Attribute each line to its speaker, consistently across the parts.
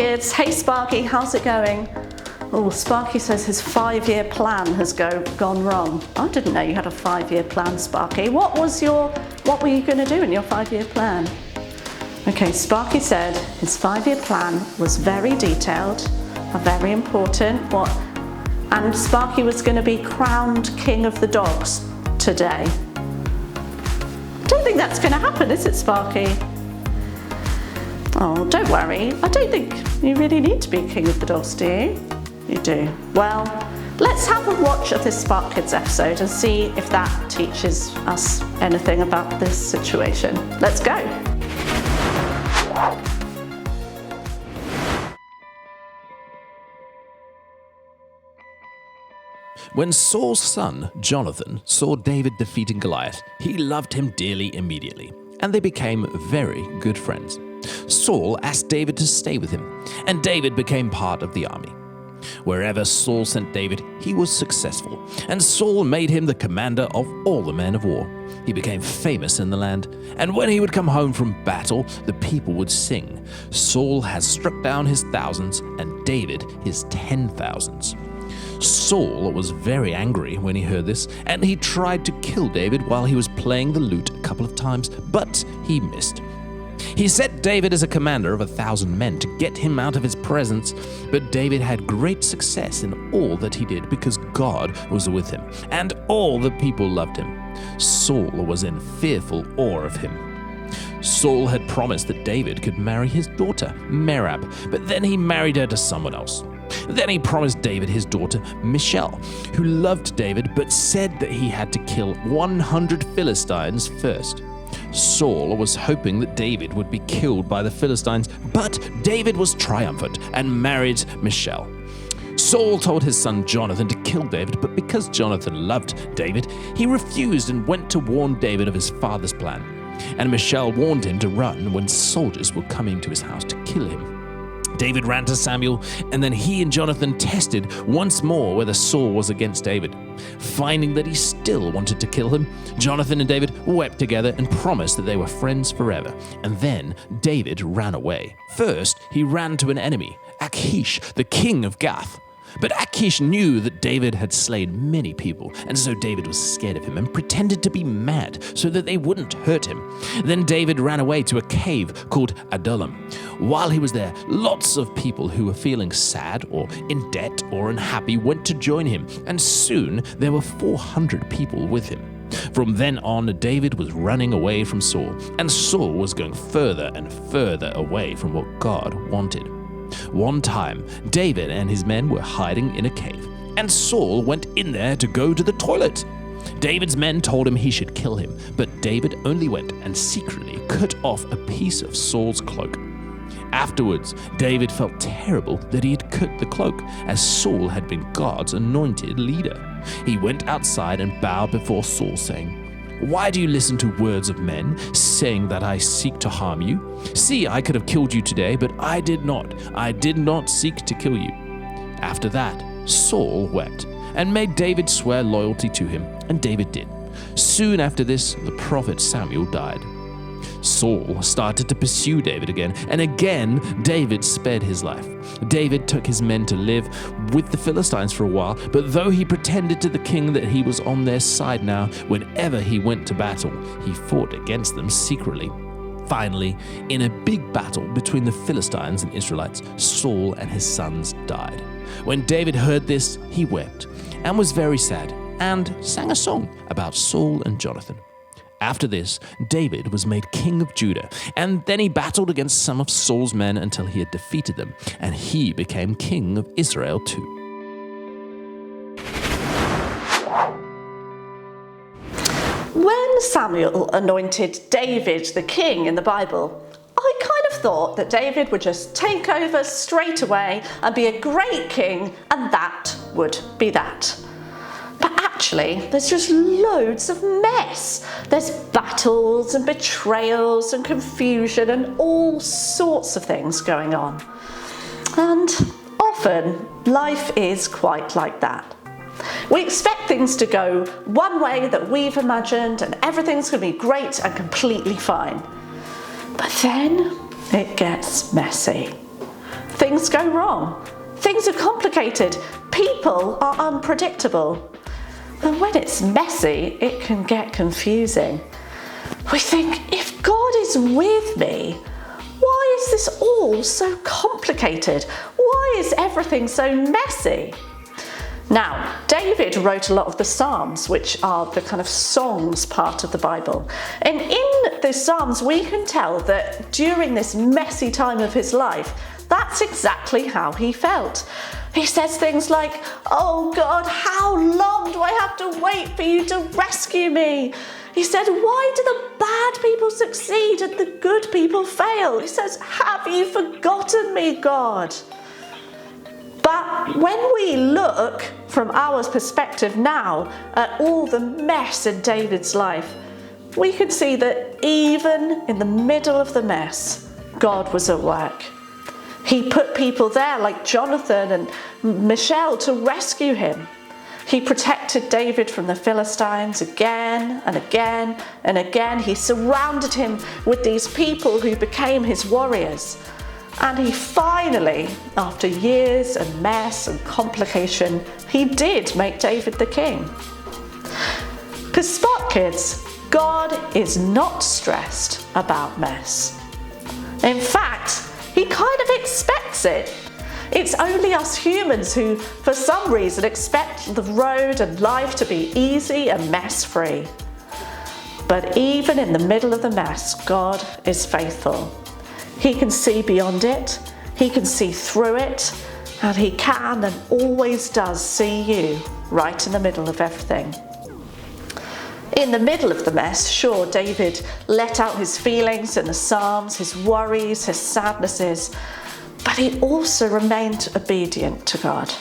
Speaker 1: kids. Hey Sparky, how's it going? Oh, Sparky says his 5-year plan has gone wrong. I didn't know you had a 5-year plan, Sparky. What were you going to do in your 5-year plan? Okay, Sparky said his 5-year plan was very detailed and very important. And Sparky was going to be crowned king of the dogs today. I don't think that's going to happen, is it, Sparky? Oh, don't worry. I don't think you really need to be king of the dogs, do you? You do. Well, let's have a watch of this Spark Kids episode and see if that teaches us anything about this situation. Let's go.
Speaker 2: When Saul's son, Jonathan, saw David defeating Goliath, he loved him dearly immediately, and they became very good friends. Saul asked David to stay with him, and David became part of the army. Wherever Saul sent David, he was successful, and Saul made him the commander of all the men of war. He became famous in the land, and when he would come home from battle, the people would sing, "Saul has struck down his thousands, and David his 10,000s." Saul was very angry when he heard this, and he tried to kill David while he was playing the lute a couple of times, but he missed. He set David as a commander of 1,000 men to get him out of his presence, but David had great success in all that he did because God was with him, and all the people loved him. Saul was in fearful awe of him. Saul had promised that David could marry his daughter, Merab, but then he married her to someone else. Then he promised David his daughter, Michal, who loved David but said that he had to kill 100 Philistines first. Saul was hoping that David would be killed by the Philistines, but David was triumphant and married Michal. Saul told his son Jonathan to kill David, but because Jonathan loved David, he refused and went to warn David of his father's plan. And Michal warned him to run when soldiers were coming to his house to kill him. David ran to Samuel, and then he and Jonathan tested once more whether Saul was against David. Finding that he still wanted to kill him, Jonathan and David wept together and promised that they were friends forever. And then David ran away. First, he ran to an enemy, Achish, the king of Gath. But Achish knew that David had slain many people, and so David was scared of him and pretended to be mad so that they wouldn't hurt him. Then David ran away to a cave called Adullam. While he was there, lots of people who were feeling sad or in debt or unhappy went to join him, and soon there were 400 people with him. From then on, David was running away from Saul, and Saul was going further and further away from what God wanted. One time, David and his men were hiding in a cave, and Saul went in there to go to the toilet. David's men told him he should kill him, but David only went and secretly cut off a piece of Saul's cloak. Afterwards, David felt terrible that he had cut the cloak, as Saul had been God's anointed leader. He went outside and bowed before Saul, saying, "Why do you listen to words of men, saying that I seek to harm you? See, I could have killed you today, but I did not. I did not seek to kill you." After that, Saul wept and made David swear loyalty to him, and David did. Soon after this, the prophet Samuel died. Saul started to pursue David again, and again David spared his life. David took his men to live with the Philistines for a while, but though he pretended to the king that he was on their side now, whenever he went to battle, he fought against them secretly. Finally, in a big battle between the Philistines and Israelites, Saul and his sons died. When David heard this, he wept and was very sad, and sang a song about Saul and Jonathan. After this, David was made king of Judah, and then he battled against some of Saul's men until he had defeated them, and he became king of Israel too.
Speaker 1: When Samuel anointed David the king in the Bible, I kind of thought that David would just take over straight away and be a great king, and that would be that. But actually, there's just loads of mess. There's battles and betrayals and confusion and all sorts of things going on. And often, life is quite like that. We expect things to go one way that we've imagined and everything's going to be great and completely fine. But then it gets messy. things go wrong. Things are complicated. People are unpredictable. And when it's messy, it can get confusing. We think, if God is with me, why is this all so complicated? Why is everything so messy? Now, David wrote a lot of the Psalms, which are the kind of songs part of the Bible. And in the Psalms, we can tell that during this messy time of his life, that's exactly how he felt. He says things like, "Oh God, how long do I have to wait for you to rescue me?" He said, "Why do the bad people succeed and the good people fail?" He says, "Have you forgotten me, God?" But when we look from our perspective now at all the mess in David's life, we can see that even in the middle of the mess, God was at work. He put people there like Jonathan and Michelle to rescue him. He protected David from the Philistines again and again and again. He surrounded him with these people who became his warriors. And he finally, after years and mess and complication, he did make David the king. Because Spark Kids, God is not stressed about mess. In fact, he kind of expects it. It's only us humans who, for some reason, expect the road and life to be easy and mess-free. But even in the middle of the mess, God is faithful. He can see beyond it, he can see through it, and he can and always does see you right in the middle of everything. In the middle of the mess, sure, David let out his feelings in the Psalms, his worries, his sadnesses, but he also remained obedient to God.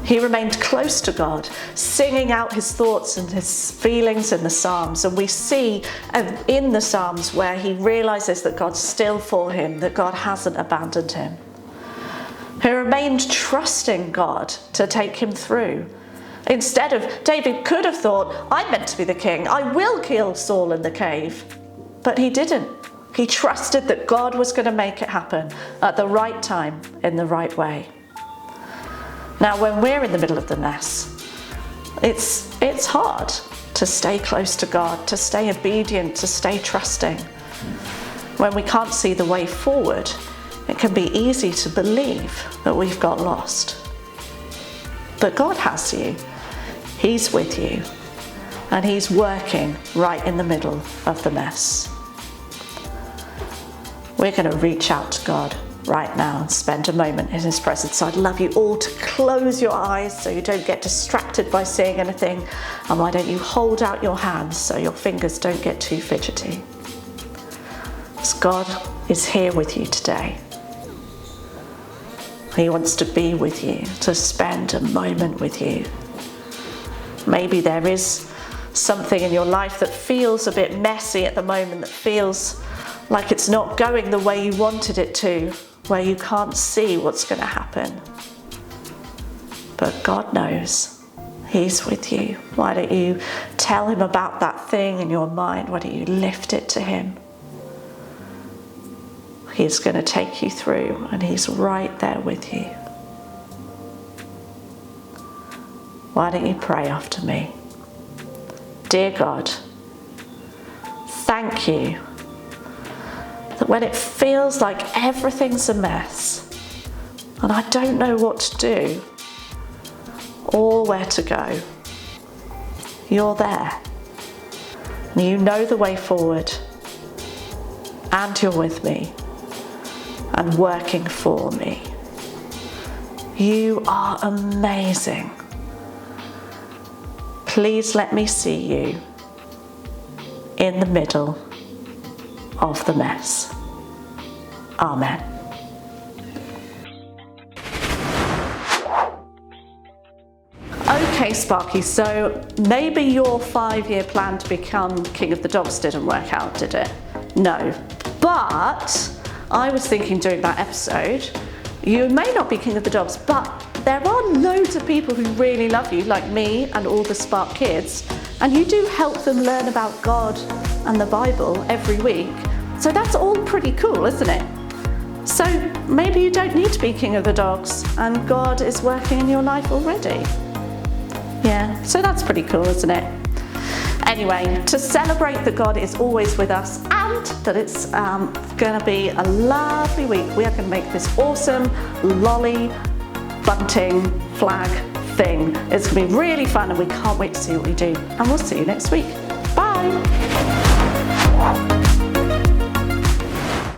Speaker 1: He remained close to God, singing out his thoughts and his feelings in the Psalms. And we see in the Psalms where he realizes that God's still for him, that God hasn't abandoned him. He remained trusting God to take him through. Instead of, David could have thought, "I'm meant to be the king, I will kill Saul in the cave." But he didn't. He trusted that God was going to make it happen at the right time, in the right way. Now, when we're in the middle of the mess, it's hard to stay close to God, to stay obedient, to stay trusting. When we can't see the way forward, it can be easy to believe that we've got lost. But God has you. He's with you. And he's working right in the middle of the mess. We're going to reach out to God right now and spend a moment in his presence. So I'd love you all to close your eyes so you don't get distracted by seeing anything. And why don't you hold out your hands so your fingers don't get too fidgety. Because God is here with you today. He wants to be with you, to spend a moment with you. Maybe there is something in your life that feels a bit messy at the moment, that feels like it's not going the way you wanted it to, where you can't see what's going to happen. But God knows. He's with you. Why don't you tell him about that thing in your mind? Why don't you lift it to him? He's going to take you through, and he's right there with you. Why don't you pray after me? Dear God, thank you that when it feels like everything's a mess and I don't know what to do or where to go, you're there. And you know the way forward, and you're with me and working for me. You are amazing. Please let me see you in the middle of the mess. Amen. Okay, Sparky, so maybe your 5-year plan to become King of the Dogs didn't work out, did it? No. But I was thinking during that episode, you may not be King of the Dogs, but there are loads of people who really love you, like me and all the Spark Kids, and you do help them learn about God and the Bible every week. So that's all pretty cool, isn't it? So maybe you don't need to be king of the dogs and God is working in your life already. Yeah, so that's pretty cool, isn't it? Anyway, to celebrate that God is always with us and that it's going to be a lovely week, we are going to make this awesome lolly bunting flag thing. It's going to be really fun and we can't wait to see what we do. And we'll see you next week. Bye!